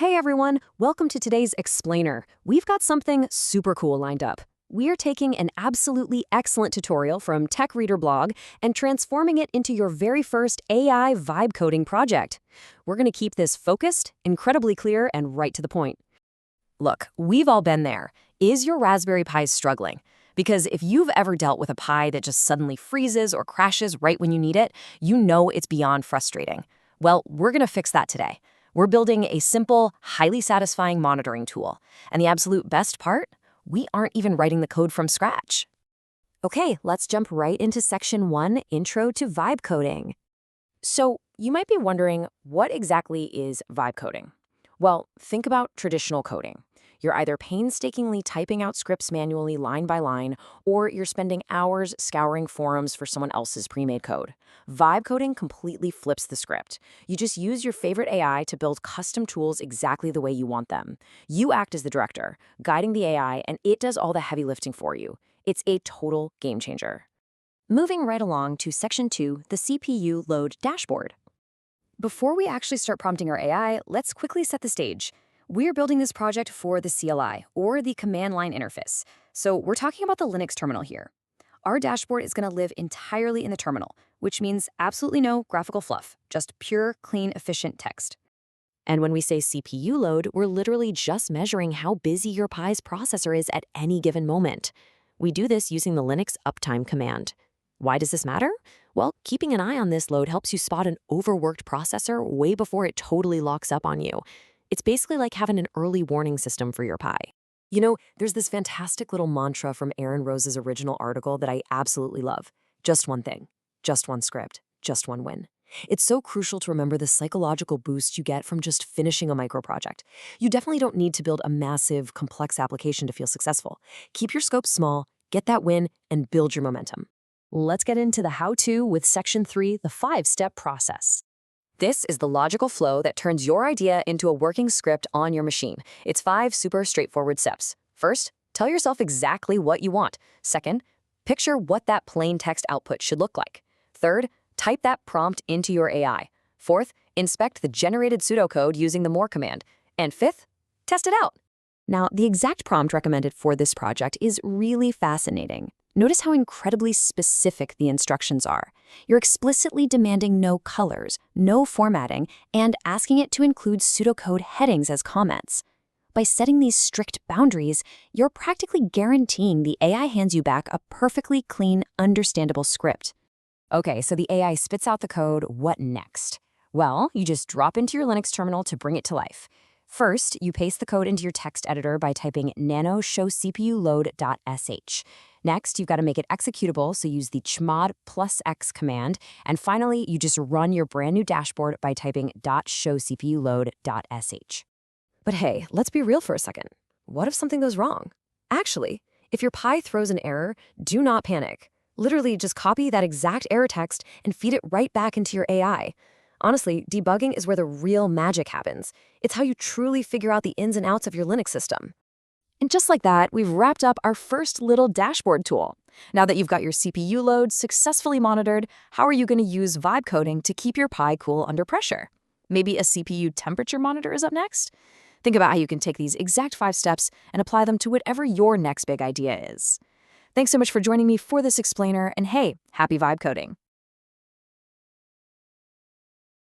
Hey everyone, welcome to today's Explainer. We've got something super cool lined up. We're taking an absolutely excellent tutorial from tech-reader.blog and transforming it into your very first AI vibe coding project. We're going to keep this focused, incredibly clear, and right to the point. Look, we've all been there. Is your Raspberry Pi struggling? Because if you've ever dealt with a Pi that just suddenly freezes or crashes right when you need it, you know it's beyond frustrating. Well, we're going to fix that today. We're building a simple, highly satisfying monitoring tool. And the absolute best part? We aren't even writing the code from scratch. Okay, let's jump right into Section 1, Intro to Vibe Coding. So, you might be wondering, what exactly is vibe coding? Well, think about traditional coding. You're either painstakingly typing out scripts manually line by line, or you're spending hours scouring forums for someone else's pre-made code. Vibe coding completely flips the script. You just use your favorite AI to build custom tools exactly the way you want them. You act as the director, guiding the AI, and it does all the heavy lifting for you. It's a total game changer. Moving right along to Section 2, the CPU load dashboard. Before we actually start prompting our AI, let's quickly set the stage. We're building this project for the CLI, or the command line interface. So we're talking about the Linux terminal here. Our dashboard is going to live entirely in the terminal, which means absolutely no graphical fluff, just pure, clean, efficient text. And when we say CPU load, we're literally just measuring how busy your Pi's processor is at any given moment. We do this using the Linux uptime command. Why does this matter? Well, keeping an eye on this load helps you spot an overworked processor way before it totally locks up on you. It's basically like having an early warning system for your Pi. You know, there's this fantastic little mantra from Aaron Rose's original article that I absolutely love. Just one thing, just one script, just one win. It's so crucial to remember the psychological boost you get from just finishing a micro project. You definitely don't need to build a massive, complex application to feel successful. Keep your scope small, get that win, and build your momentum. Let's get into the how-to with Section 3, the 5-step process. This is the logical flow that turns your idea into a working script on your machine. It's 5 super straightforward steps. First, tell yourself exactly what you want. Second, picture what that plain text output should look like. Third, type that prompt into your AI. Fourth, inspect the generated pseudocode using the more command. And fifth, test it out. Now, the exact prompt recommended for this project is really fascinating. Notice how incredibly specific the instructions are. You're explicitly demanding no colors, no formatting, and asking it to include pseudocode headings as comments. By setting these strict boundaries, you're practically guaranteeing the AI hands you back a perfectly clean, understandable script. Okay, so the AI spits out the code. What next? Well, you just drop into your Linux terminal to bring it to life. First, you paste the code into your text editor by typing nano showcpuload.sh. Next, you've got to make it executable, so use the chmod +x command. And finally, you just run your brand new dashboard by typing .showcpuload.sh. But hey, let's be real for a second. What if something goes wrong? Actually, if your Pi throws an error, do not panic. Literally, just copy that exact error text and feed it right back into your AI. Honestly, debugging is where the real magic happens. It's how you truly figure out the ins and outs of your Linux system. And just like that, we've wrapped up our first little dashboard tool. Now that you've got your CPU load successfully monitored, how are you going to use vibe coding to keep your Pi cool under pressure? Maybe a CPU temperature monitor is up next? Think about how you can take these exact 5 steps and apply them to whatever your next big idea is. Thanks so much for joining me for this explainer, and hey, happy vibe coding.